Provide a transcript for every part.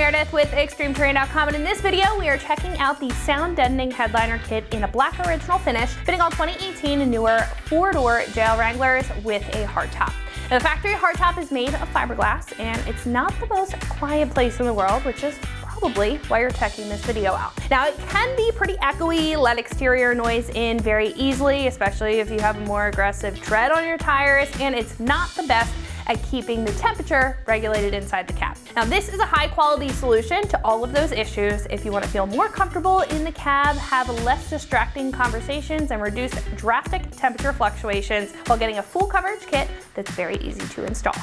Meredith with ExtremeTerrain.com, and in this video we are checking out the sound deadening headliner kit in a black original finish, fitting all 2018 and newer 4-door JL Wranglers with a hardtop. Now, the factory hardtop is made of fiberglass, and it's not the most quiet place in the world, which is probably why you're checking this video out. Now, it can be pretty echoey, let exterior noise in very easily, especially if you have a more aggressive tread on your tires, and it's not the best at keeping the temperature regulated inside the cab. Now, this is a high quality solution to all of those issues. If you want to feel more comfortable in the cab, have less distracting conversations, and reduce drastic temperature fluctuations while getting a full coverage kit that's very easy to install.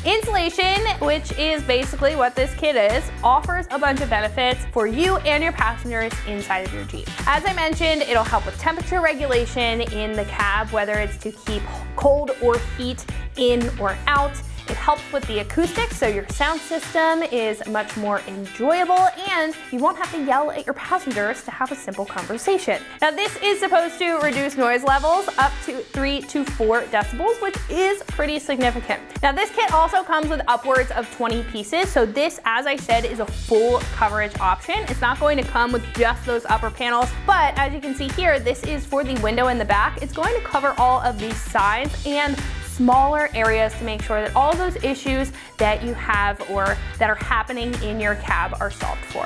Insulation, which is basically what this kit is, offers a bunch of benefits for you and your passengers inside of your Jeep. As I mentioned, it'll help with temperature regulation in the cab, whether it's to keep cold or heat in or out. It helps with the acoustics, so your sound system is much more enjoyable and you won't have to yell at your passengers to have a simple conversation. Now, this is supposed to reduce noise levels up to 3 to 4 decibels, which is pretty significant. Now, this kit also comes with upwards of 20 pieces, so this, as I said, is a full coverage option. It's not going to come with just those upper panels, but as you can see here, this is for the window in the back. It's going to cover all of these sides and smaller areas to make sure that all those issues that you have or that are happening in your cab are solved for.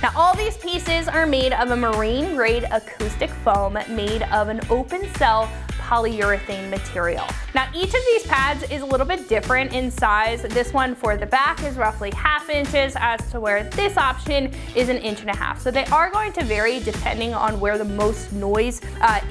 Now, all these pieces are made of a marine grade acoustic foam made of an open cell polyurethane material. Now, each of these pads is a little bit different in size. This one for the back is roughly 1/2 inches, as to where this option is 1.5 inches. So they are going to vary depending on where the most noise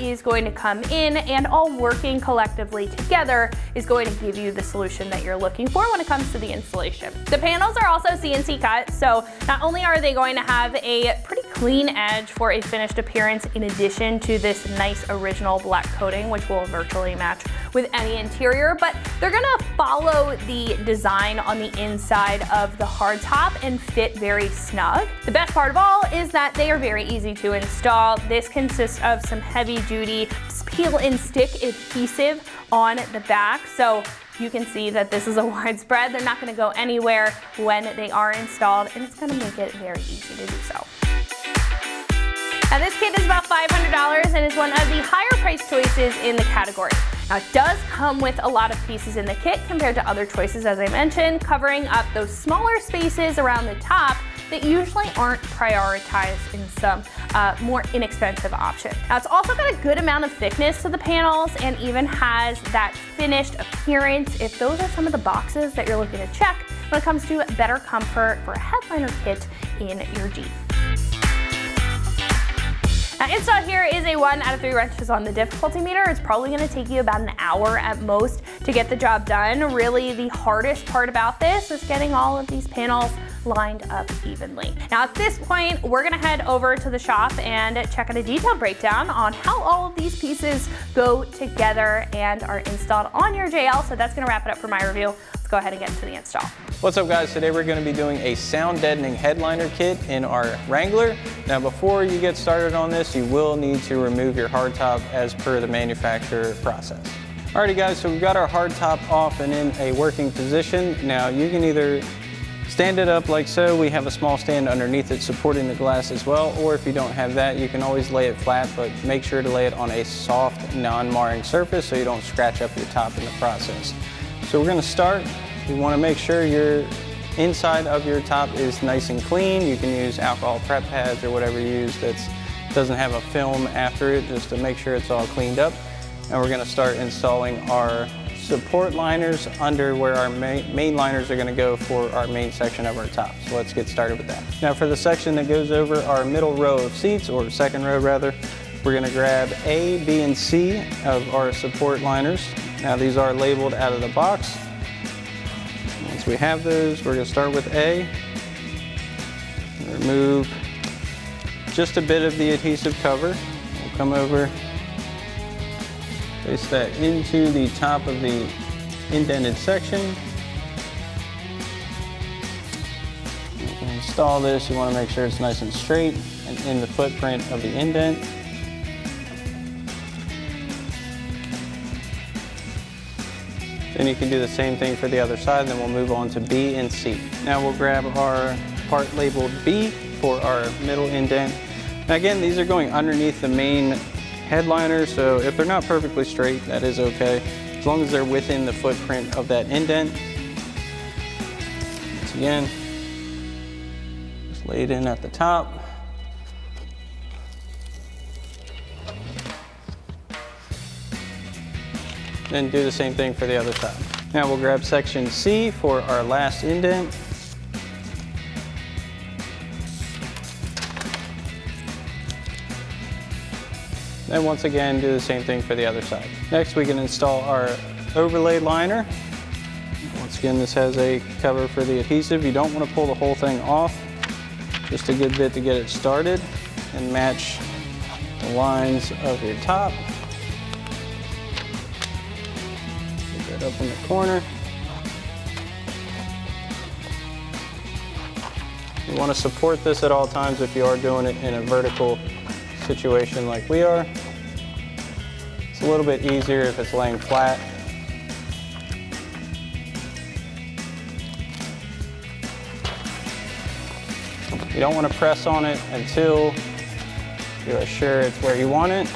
is going to come in, and all working collectively together is going to give you the solution that you're looking for when it comes to the installation. The panels are also CNC cut, so not only are they going to have a pretty clean edge for a finished appearance, in addition to this nice original black coating, which will virtually match with any interior, but they're gonna follow the design on the inside of the hardtop and fit very snug. The best part of all is that they are very easy to install. This consists of some heavy duty peel and stick adhesive on the back, so you can see that this is a widespread. They're not gonna go anywhere when they are installed, and it's gonna make it very easy to do so. Now, this kit is about $500 and is one of the higher price choices in the category. Now, it does come with a lot of pieces in the kit compared to other choices, as I mentioned, covering up those smaller spaces around the top that usually aren't prioritized in some more inexpensive option. Now, it's also got a good amount of thickness to the panels and even has that finished appearance, if those are some of the boxes that you're looking to check when it comes to better comfort for a headliner kit in your Jeep. Now, install here is a 1 out of 3 wrenches on the difficulty meter. It's probably gonna take you about an hour at most to get the job done. Really, the hardest part about this is getting all of these panels lined up evenly. Now, at this point, we're gonna head over to the shop and check out a detailed breakdown on how all of these pieces go together and are installed on your JL. So that's gonna wrap it up for my review. Let's go ahead and get into the install. What's up, guys? Today we're going to be doing a sound deadening headliner kit in our Wrangler. Now, before you get started on this, you will need to remove your hardtop as per the manufacturer process. Alrighty, guys, so we've got our hardtop off and in a working position. Now, you can either stand it up like so. We have a small stand underneath it supporting the glass as well, or if you don't have that, you can always lay it flat, but make sure to lay it on a soft, non-marring surface so you don't scratch up your top in the process. So we're going to start. You want to make sure your inside of your top is nice and clean. You can use alcohol prep pads or whatever you use that doesn't have a film after it, just to make sure it's all cleaned up. And we're going to start installing our support liners under where our main liners are going to go for our main section of our top. So let's get started with that. Now, for the section that goes over our middle row of seats, or second row rather, we're going to grab A, B, and C of our support liners. Now, these are labeled out of the box. Once we have those, we're going to start with A. Remove just a bit of the adhesive cover. We'll come over, place that into the top of the indented section. Install this. You want to make sure it's nice and straight and in the footprint of the indent. Then you can do the same thing for the other side, then we'll move on to B and C. Now we'll grab our part labeled B for our middle indent. Now again, these are going underneath the main headliner, so if they're not perfectly straight, that is okay, as long as they're within the footprint of that indent. Once again, just lay it in at the top. Then do the same thing for the other side. Now we'll grab section C for our last indent. Then once again, do the same thing for the other side. Next, we can install our overlay liner. Once again, this has a cover for the adhesive. You don't want to pull the whole thing off, just a good bit to get it started and match the lines of your top. Up in the corner. You want to support this at all times if you are doing it in a vertical situation like we are. It's a little bit easier if it's laying flat. You don't want to press on it until you are sure it's where you want it.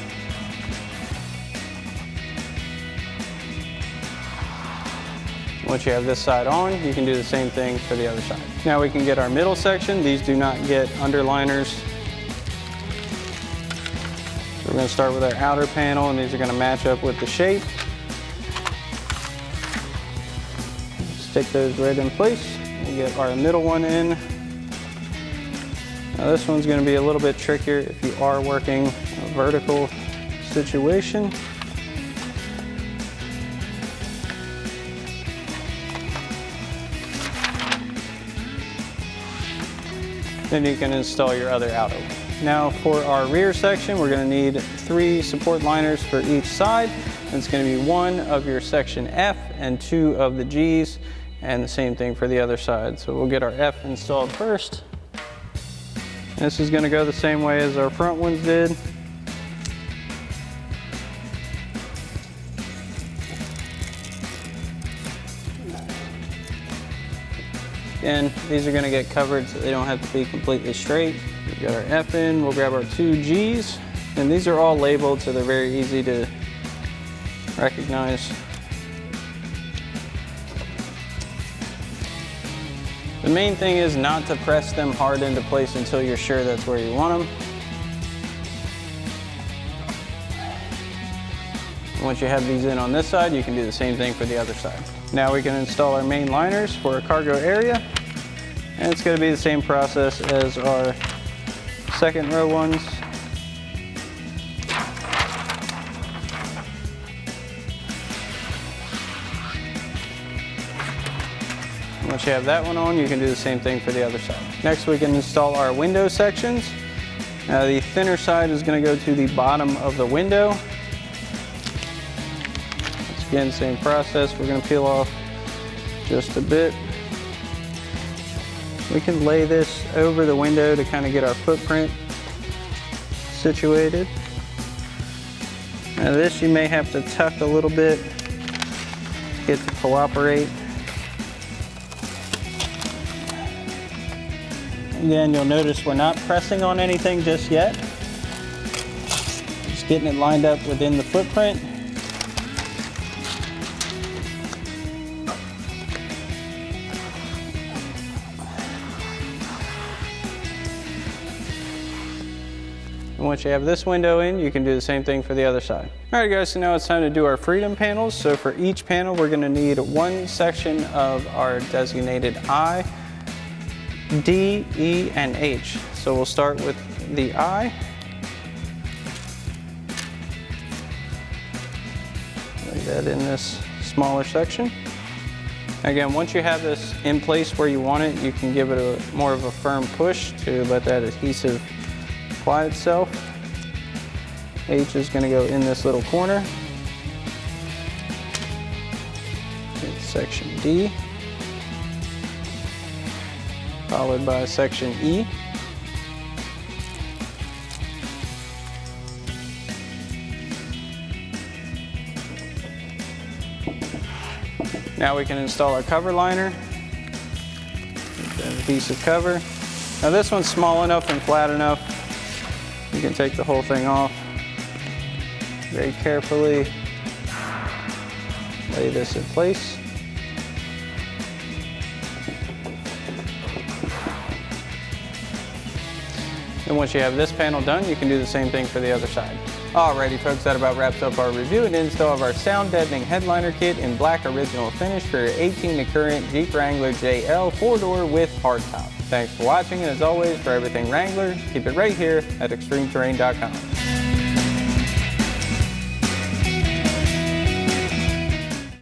Once you have this side on, you can do the same thing for the other side. Now we can get our middle section. These do not get underliners. So we're going to start with our outer panel, and these are going to match up with the shape. Stick those right in place. We'll get our middle one in. Now this one's going to be a little bit trickier if you are working a vertical situation. Then you can install your other outer one. Now for our rear section, we're going to need 3 support liners for each side. It's going to be 1 of your section F and 2 of the G's, and the same thing for the other side. So we'll get our F installed first. This is going to go the same way as our front ones did. Again, these are going to get covered so they don't have to be completely straight. We've got our F in, we'll grab our 2 G's, and these are all labeled so they're very easy to recognize. The main thing is not to press them hard into place until you're sure that's where you want them. Once you have these in on this side, you can do the same thing for the other side. Now we can install our main liners for our cargo area. And it's going to be the same process as our second row ones. Once you have that one on, you can do the same thing for the other side. Next, we can install our window sections. Now the thinner side is going to go to the bottom of the window. Again, same process. We're going to peel off just a bit. We can lay this over the window to kind of get our footprint situated. Now this you may have to tuck a little bit to get to cooperate. Again, you'll notice we're not pressing on anything just yet. Just getting it lined up within the footprint. And once you have this window in, you can do the same thing for the other side. All right guys, so now it's time to do our freedom panels. So for each panel, we're gonna need 1 section of our designated I, D, E, and H. So we'll start with the I. Lay that in this smaller section. Again, once you have this in place where you want it, you can give it more of a firm push to let that adhesive apply itself. H is going to go in this little corner. It's section D, followed by section E. Now we can install our cover liner. Adhesive cover. Now this one's small enough and flat enough. You can take the whole thing off. Very carefully lay this in place. And once you have this panel done, you can do the same thing for the other side. Alrighty folks, that about wraps up our review and install of our sound deadening headliner kit in black original finish for your 18 to current Jeep Wrangler JL 4-door with hardtop. Thanks for watching, and as always, for everything Wrangler, keep it right here at ExtremeTerrain.com.